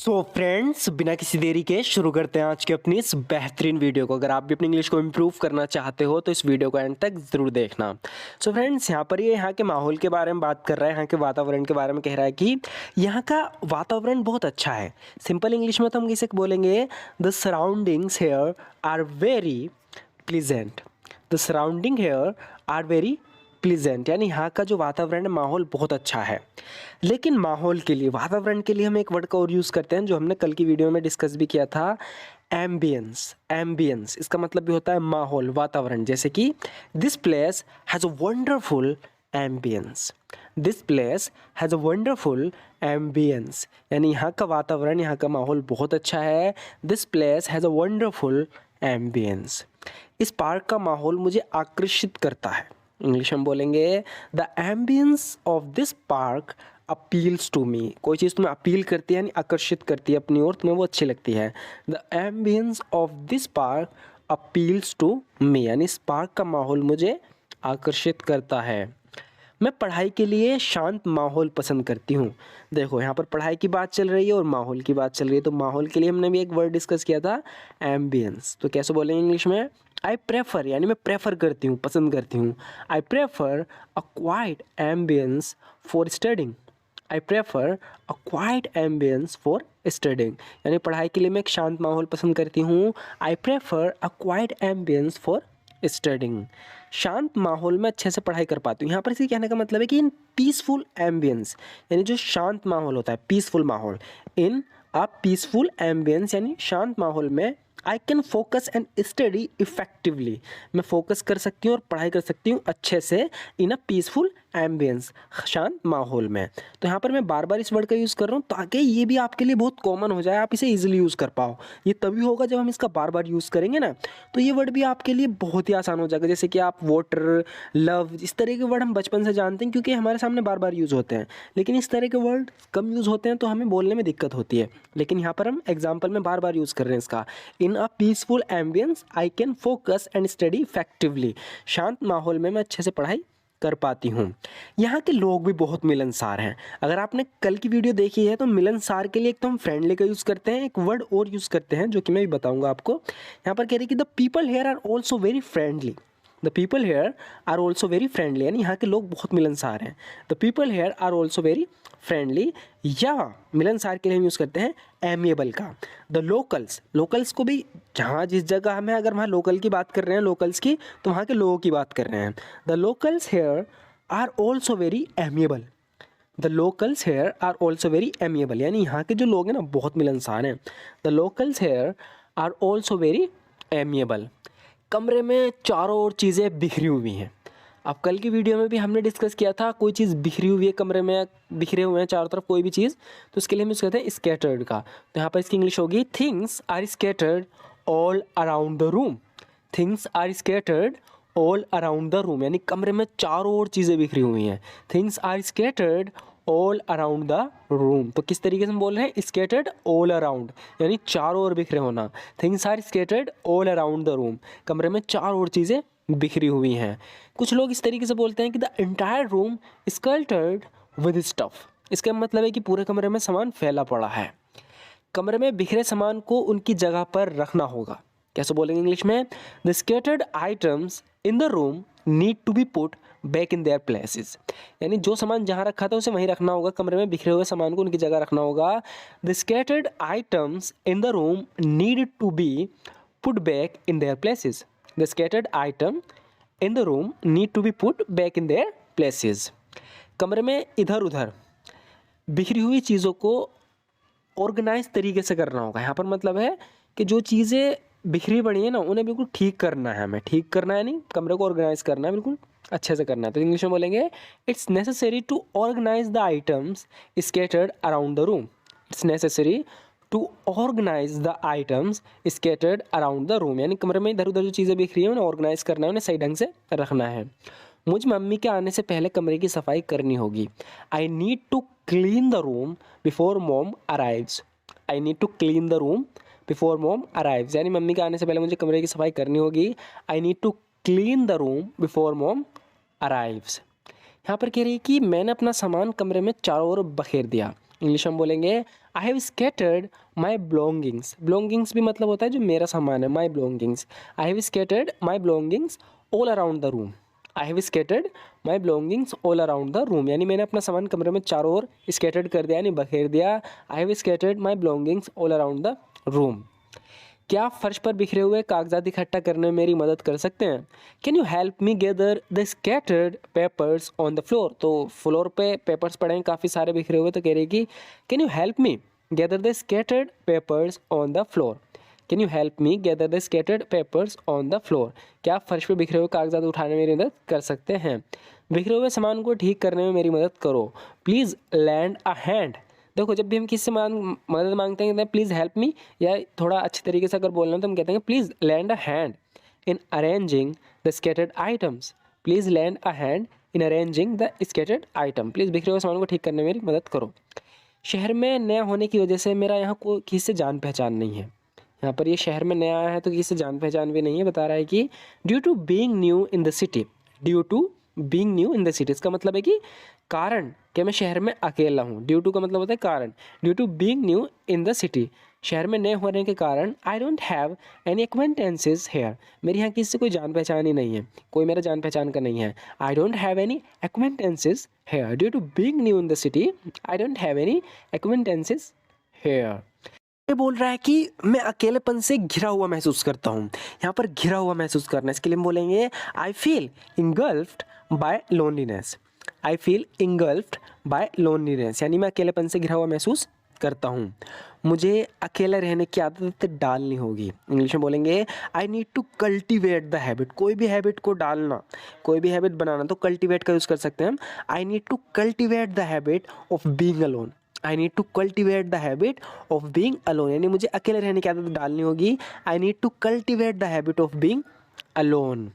So friends, बिना किसी देरी के शुरू करते हैं आज की अपनी इस बेहतरीन वीडियो को। अगर आप भी अपनी इंग्लिश को इम्प्रूव करना चाहते हो तो इस वीडियो को एंड तक ज़रूर देखना। सो फ्रेंड्स, यहाँ पर ये यहाँ के माहौल के बारे में बात कर रहा है, यहाँ के वातावरण के बारे में कह रहा है कि यहाँ का वातावरण बहुत अच्छा है। सिंपल इंग्लिश में तो हम किसे बोलेंगे, the surroundings here are very pleasant. The surrounding here are very pleasant, यानी यहाँ का जो वातावरण है, माहौल बहुत अच्छा है। लेकिन माहौल के लिए, वातावरण के लिए हम एक वर्ड का और यूज़ करते हैं जो हमने कल की वीडियो में डिस्कस भी किया था, एम्बियंस। एम्बियंस इसका मतलब भी होता है माहौल, वातावरण। जैसे कि this place has a wonderful ambience. This place has a wonderful ambience, यानी यहाँ का वातावरण, यहाँ का माहौल बहुत अच्छा है। This place has a wonderful ambience. इस पार्क का माहौल मुझे आकर्षित करता है। इंग्लिश में बोलेंगे, the ambience of this park appeals to me. कोई चीज़ तुम्हें अपील करती है, यानी आकर्षित करती है अपनी ओर, तुम्हें वो अच्छी लगती है। The ambience of this park appeals to me, यानी इस पार्क का माहौल मुझे आकर्षित करता है। मैं पढ़ाई के लिए शांत माहौल पसंद करती हूँ। देखो, यहाँ पर पढ़ाई की बात चल रही है और माहौल की बात चल रही है, तो माहौल के लिए हमने भी एक वर्ड डिस्कस किया था, एम्बियंस। तो कैसे बोलेंगे इंग्लिश में, आई प्रेफर, यानी मैं प्रेफर करती हूँ, पसंद करती हूँ। I prefer a quite ambience for studying. I prefer a quite ambience for studying, यानी पढ़ाई के लिए मैं एक शांत माहौल पसंद करती हूँ। I prefer a quite ambience for studying. शांत माहौल में अच्छे से पढ़ाई कर पाती हूँ। यहाँ पर इसी कहने का मतलब है कि इन पीसफुल एम्बियंस, यानी जो शांत माहौल होता है, पीसफुल माहौल, इन अ पीसफुल एम्बियंस, यानी शांत माहौल में आई can focus and study effectively. मैं फोकस कर सकती हूँ और पढ़ाई कर सकती हूँ अच्छे से, इन अ पीसफुल एम्बियंस, शांत माहौल में। तो यहाँ पर मैं बार बार इस वर्ड का यूज़ कर रहा हूँ ताकि ये भी आपके लिए बहुत कॉमन हो जाए, आप इसे इजीली यूज़ कर पाओ। ये तभी होगा जब हम इसका बार बार यूज़ करेंगे ना, तो ये वर्ड भी आपके लिए बहुत ही आसान हो जाएगा। जैसे कि आप वाटर, लव, इस तरह के वर्ड हम बचपन से जानते हैं क्योंकि हमारे सामने बार बार यूज़ होते हैं। लेकिन इस तरह के वर्ड कम यूज़ होते हैं तो हमें बोलने में दिक्कत होती है। लेकिन यहाँ पर हम एग्जाम्पल में बार बार यूज़ कर रहे हैं इसका। In a peaceful ambience I can focus and study effectively. शांत माहौल में मैं अच्छे से पढ़ाई कर पाती हूँ। यहाँ के लोग भी बहुत मिलनसार हैं। अगर आपने कल की वीडियो देखी है तो मिलनसार के लिए एक तो हम फ्रेंडली का यूज़ करते हैं, एक वर्ड और यूज़ करते हैं जो कि मैं भी बताऊँगा आपको। यहाँ पर कह रही है कि the people here are also very friendly. The people here are also very friendly, यानी यहाँ के लोग बहुत मिलनसार हैं। The people here are also very friendly, या मिलनसार के लिए हम यूज़ करते हैं एमिएबल का। द लोकल्स, लोकल्स को भी जहाँ जिस जगह हमें, अगर वहाँ लोकल की बात कर रहे हैं, लोकल्स की, तो वहाँ के लोगों की बात कर रहे हैं। The locals here are also very amiable. The locals here are also very amiable, यानी यहाँ के जो लोग हैं ना, बहुत मिलनसार हैं। The locals here are also very amiable. कमरे में चारों ओर चीज़ें बिखरी हुई हैं। अब कल की वीडियो में भी हमने डिस्कस किया था, कोई चीज़ बिखरी हुई है कमरे में, बिखरे हुए हैं चारों तरफ कोई भी चीज़, तो उसके लिए हम यूज़ करते हैं स्कैटर्ड का। तो यहाँ पर इसकी इंग्लिश होगी, things are scattered all around the room. Things are scattered all around the room, यानी कमरे में चारों ओर चीज़ें बिखरी हुई हैं। Things are scattered all around the room, तो किस तरीके से हम बोल रहे हैं, स्कैटर्ड ऑल अराउंड, यानी चारों ओर बिखरे होना। Things are scattered all around the room, कमरे में चारों ओर चीज़ें बिखरी हुई हैं। कुछ लोग इस तरीके से बोलते हैं कि the entire room cluttered with stuff. इसका मतलब है कि पूरे कमरे में सामान फैला पड़ा है। कमरे में बिखरे सामान को उनकी जगह पर रखना होगा। कैसे बोलेंगे इंग्लिश में, the scattered items in the room need to be put back in their places, यानी जो सामान जहाँ रखा था उसे वहीं रखना होगा, कमरे में बिखरे हुए सामान को उनकी जगह रखना होगा। The scattered items in the room need to be put back in their places. The scattered item in the room need to be put back in their places. कमरे में इधर उधर बिखरी हुई चीज़ों को ऑर्गेनाइज तरीके से करना होगा। यहाँ पर मतलब है कि जो चीज़ें बिखरी पड़ी है ना, उन्हें बिल्कुल ठीक करना है, हमें ठीक करना है, नहीं कमरे को ऑर्गेनाइज करना है, बिल्कुल अच्छे से करना है। तो इंग्लिश में बोलेंगे, it's necessary to organise the items scattered around the room. It's necessary to organise the items scattered around the room, यानी कमरे में इधर उधर जो चीज़ें बिखरी हैं उन्हें ऑर्गेनाइज करना है, उन्हें सही ढंग से रखना है। मुझ मम्मी के आने से पहले कमरे की सफाई करनी होगी। I need to clean the room before mom arrives. I need to clean the room before mom arrives, यानी मम्मी के आने से पहले मुझे कमरे की सफाई करनी होगी। I need to clean the room before mom arrives. यहाँ पर कह रही है कि मैंने अपना सामान कमरे में चारों ओर बखेर दिया। इंग्लिश में बोलेंगे I have scattered my belongings. Belongings भी मतलब होता है जो मेरा सामान है, my belongings. I have scattered my belongings all around the room. I have scattered my belongings all around the room, यानी मैंने अपना सामान कमरे में चारों ओर स्कैटर्ड कर दिया, यानी बखेर दिया। आई have scattered my belongings all around the room. क्या आप फर्श पर बिखरे हुए कागजात इकट्ठा करने में मेरी मदद कर सकते हैं? Can you help me gather the scattered papers on the floor. तो फ्लोर पे पेपर्स पड़े हैं काफ़ी सारे बिखरे हुए, तो कह रही है कि can you help me gather the scattered papers on the floor. Can you help me gather the scattered papers on the floor. क्या आप फर्श पर बिखरे हुए कागजात उठाने में मेरी मदद कर सकते हैं? बिखरे हुए सामान को ठीक करने में मेरी मदद करो, प्लीज़ लैंड अ हैंड। देखो जब भी हम किसी से मदद मांगते हैं प्लीज़ हेल्प मी, या थोड़ा अच्छे तरीके से अगर बोलना है तो हम कहते हैं please land a hand in arranging the scattered items. Please land a hand in arranging the scattered item. Please बिखरे हुए सामान को ठीक करने में मेरी मदद करो। शहर में नया होने की वजह से मेरा यहाँ कोई किसी से जान पहचान नहीं है। यहाँ पर ये शहर में नया आया है तो किसी से जान पहचान भी नहीं है। बता रहा है कि due to being new in the city. Due to being new in the city, इसका मतलब है कि कारण कि मैं शहर में अकेला हूँ। ड्यू टू का मतलब होता है कारण। Due to being new in the city, शहर में नए होने के कारण I don't have any acquaintances here. मेरे यहाँ किसी से कोई जान पहचान ही नहीं है, कोई मेरा जान पहचान का नहीं है। I don't have any acquaintances here. Due to being new in the city I don't have any acquaintances here. ये बोल रहा है कि मैं अकेलेपन से घिरा हुआ महसूस करता हूँ। यहाँ पर घिरा हुआ महसूस करना, इसके लिए हम बोलेंगे I feel engulfed by loneliness. I feel engulfed by loneliness, यानी मैं अकेलेपन से घिरा हुआ महसूस करता हूँ। मुझे अकेले रहने की आदत डालनी होगी। इंग्लिश में बोलेंगे I need to cultivate the habit. कोई भी हैबिट को डालना, कोई भी हैबिट बनाना तो कल्टिवेट का यूज़ कर सकते हैं हम। I need to cultivate the habit of being alone. I need to cultivate the habit of being alone, यानी मुझे अकेले रहने की आदत डालनी होगी। I need to cultivate the habit of being alone.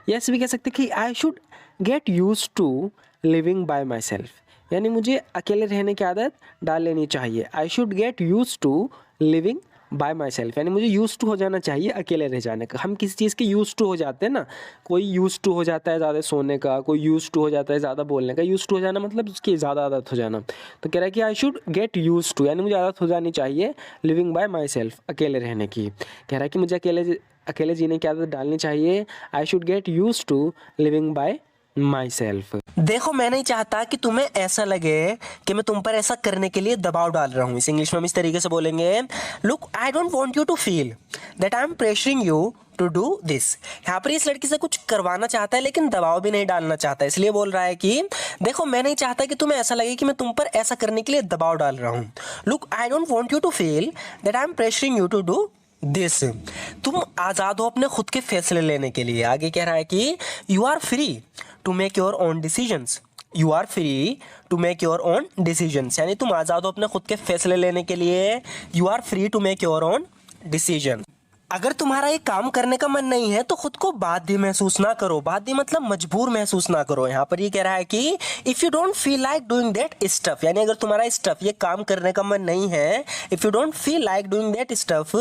या ऐसे भी कह सकते कि I should get used to living by myself, यानी मुझे अकेले रहने की आदत डाल लेनी चाहिए। I should get used to living by myself, यानी मुझे यूज टू हो जाना चाहिए अकेले रह जाने का। हम किसी चीज़ के यूज टू हो जाते हैं ना, कोई यूज टू हो जाता है ज़्यादा सोने का, कोई यूज टू हो जाता है ज़्यादा बोलने का। यूज टू हो जाना मतलब उसकी ज़्यादा आदत हो जाना। तो कह रहा है कि I should get use to, यानी मुझे आदत हो जानी चाहिए लिविंग बाय माई सेल्फ, अकेले रहने की। कह रहा है कि मुझे अकेले जीने की आदत डालनी चाहिए। I should get use to living by myself. देखो मैं नहीं चाहता कि तुम्हें ऐसा लगे कि मैं तुम पर ऐसा करने के लिए दबाव डाल रहा हूँ। इस इंग्लिश में हम इस तरीके से बोलेंगे look I don't want you to feel that I am pressuring you to do this. यहाँ पर इस लड़की से कुछ करवाना चाहता है लेकिन दबाव भी नहीं डालना चाहता, इसलिए बोल रहा है कि देखो मैं नहीं चाहता कि तुम्हें ऐसा लगे कि मैं तुम पर ऐसा करने के लिए दबाव डाल रहा हूँ। Look I don't want you to feel that I am pressuring you to do this. तुम आज़ाद हो अपने खुद के फैसले लेने के लिए। आगे कह रहा है कि you are free to make your own decisions. You are free to make your own decisions, यानी तुम आज़ाद हो अपने खुद के फैसले लेने के लिए। You are free to make your own decision. अगर तुम्हारा ये काम करने का मन नहीं है तो खुद को बाध्य महसूस ना करो। बाध्य मतलब मजबूर महसूस ना करो। यहाँ पर ये कह रहा है कि if you don't feel like doing that stuff, यानी अगर तुम्हारा स्टफ ये काम करने का मन नहीं है, if you don't feel like doing that stuff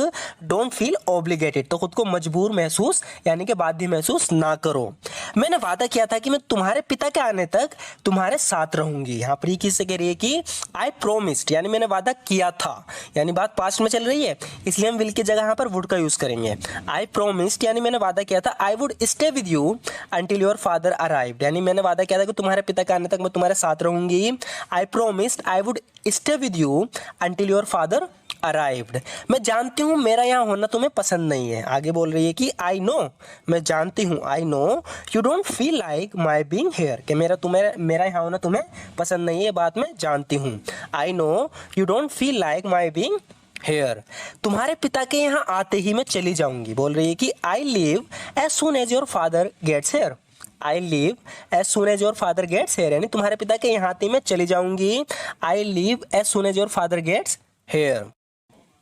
don't feel obligated, तो खुद को मजबूर महसूस यानी कि बाध्य महसूस ना करो। मैंने वादा किया था कि मैं तुम्हारे पिता के आने तक तुम्हारे साथ रहूंगी। यहाँ पर ये किससे कह रही है कि आई प्रोमिस्ड, यानी मैंने वादा किया था, यानी बात पास्ट में चल रही है इसलिए हम विल की जगह यहाँ पर वुड का यूज करेंगे। आई प्रोमिस्ड यानी मैंने वादा किया था I would stay with you until your father arrived, यानी मैंने वादा किया था कि तुम्हारे पिता के आने तक मैं तुम्हारे साथ रहूंगी। आई promised I would stay with you until your father arrived. मैं जानती हूँ मेरा यहाँ होना तुम्हें पसंद नहीं है। आगे बोल रही है कि आई नो, मैं जानती हूँ, I know you don't feel like my being here, कि मेरा यहाँ होना तुम्हें पसंद नहीं है, ये बात मैं जानती हूँ। I know you don't feel like my being here. तुम्हारे पिता के यहाँ आते ही मैं चली जाऊंगी। बोल रही है कि I leave as soon as your father gets here. I leave as soon as your father gets here, यानी तुम्हारे पिता के यहाँ आते ही मैं चली जाऊंगी। I leave as soon as your father gets here.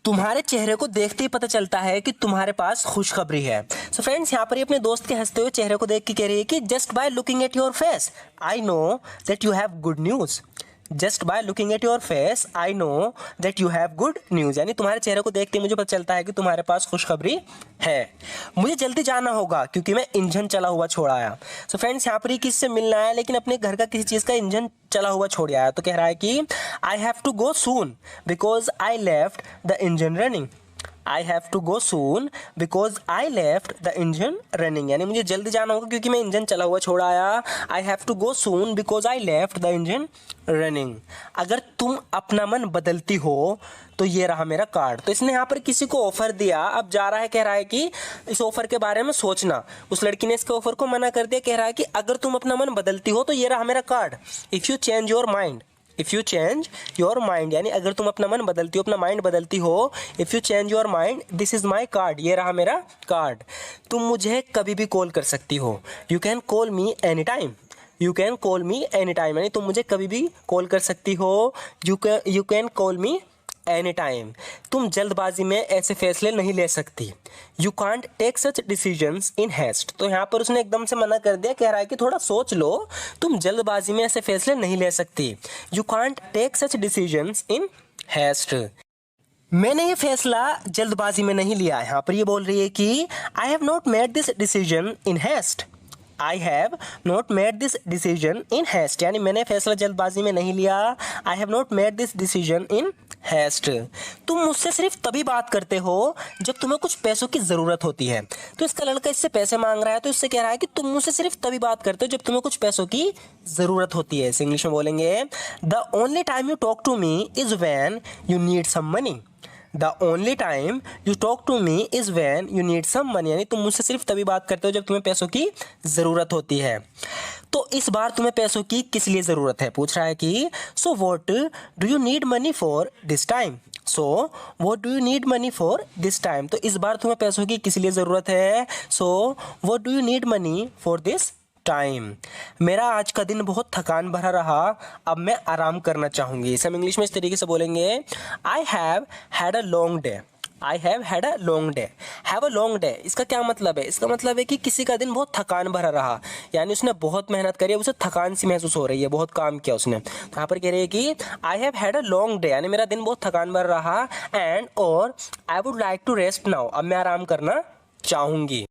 तुम्हारे चेहरे को देखते ही पता चलता है कि तुम्हारे पास खुशखबरी है। सो फ्रेंड्स यहाँ पर अपने दोस्त के हंसते हुए चेहरे को देख के कह रही है कि just by looking at your face I know that you have good news. Just by looking at your face I know that you have good news, यानी तुम्हारे चेहरे को देख के मुझे पता चलता है कि तुम्हारे पास खुशखबरी है। मुझे जल्दी जाना होगा क्योंकि मैं इंजन चला हुआ छोड़ आया। सो फ्रेंड्स यहाँ पर ही किससे मिलना है, लेकिन अपने घर का किसी चीज़ का इंजन चला हुआ छोड़ आया। तो कह रहा है कि I have to go soon because I left the engine running. I have to go soon because I left the engine running, यानी मुझे जल्दी जाना होगा क्योंकि मैं इंजन चला हुआ छोड़ आया। I have to go soon because I left the engine running. अगर तुम अपना मन बदलती हो तो ये रहा मेरा कार्ड। तो इसने यहाँ पर किसी को ऑफर दिया, अब जा रहा है, कह रहा है कि इस ऑफर के बारे में सोचना। उस लड़की ने इसके ऑफर को मना कर दिया, कह रहा है कि अगर तुम अपना मन बदलती हो तो ये रहा मेरा card. If you change your mind, if you change your mind, यानी अगर तुम अपना मन बदलती हो, अपना माइंड बदलती हो, if you change your mind this is my card, ये रहा मेरा कार्ड। तुम मुझे कभी भी कॉल कर सकती हो, you can call me any time, you can call me any time, यानी तुम मुझे कभी भी कॉल कर सकती हो, you can call me any time. तुम जल्दबाजी में ऐसे फैसले नहीं ले सकती, you can't take such decisions in haste. तो यहाँ पर उसने एकदम से मना कर दिया, कह रहा है कि थोड़ा सोच लो, तुम जल्दबाजी में ऐसे फैसले नहीं ले सकती, you can't take such decisions in haste. मैंने ये फैसला जल्दबाजी में नहीं लिया। यहाँ पर ये बोल रही है कि I have not made this decision in haste, I have not made this decision in haste, यानी मैंने फैसला जल्दबाजी में नहीं लिया। I have not made this decision in haste. तुम मुझसे सिर्फ तभी बात करते हो जब तुम्हें कुछ पैसों की ज़रूरत होती है। तो इसका लड़का इससे पैसे मांग रहा है, तो इससे कह रहा है कि तुम मुझसे सिर्फ तभी बात करते हो जब तुम्हें कुछ पैसों की ज़रूरत होती है। इसे इंग्लिश में बोलेंगे, the only time you talk to me is when you need some money. The only time you talk to me is when you need some money, यानी तुम मुझसे सिर्फ तभी बात करते हो जब तुम्हें पैसों की ज़रूरत होती है। तो इस बार तुम्हें पैसों की किस लिए ज़रूरत है, पूछ रहा है कि so what do you need money for this time, so what do you need money for this time. तो इस बार तुम्हें पैसों की किस लिए ज़रूरत है, so what do you need money for this time. मेरा आज का दिन बहुत थकान भरा रहा, अब मैं आराम करना चाहूँगी। इसे हम इंग्लिश में इस तरीके से बोलेंगे, I have had a long day, I have had a long day. Have a long day, इसका क्या मतलब है, इसका मतलब है कि किसी का दिन बहुत थकान भरा रहा, यानी उसने बहुत मेहनत करी, उसे थकान सी महसूस हो रही है, बहुत काम किया उसने। तो यहाँ पर कह रही है कि I have had a long day, यानी मेरा दिन बहुत थकान भरा रहा, एंड और I would like to rest now, अब मैं आराम करना चाहूँगी।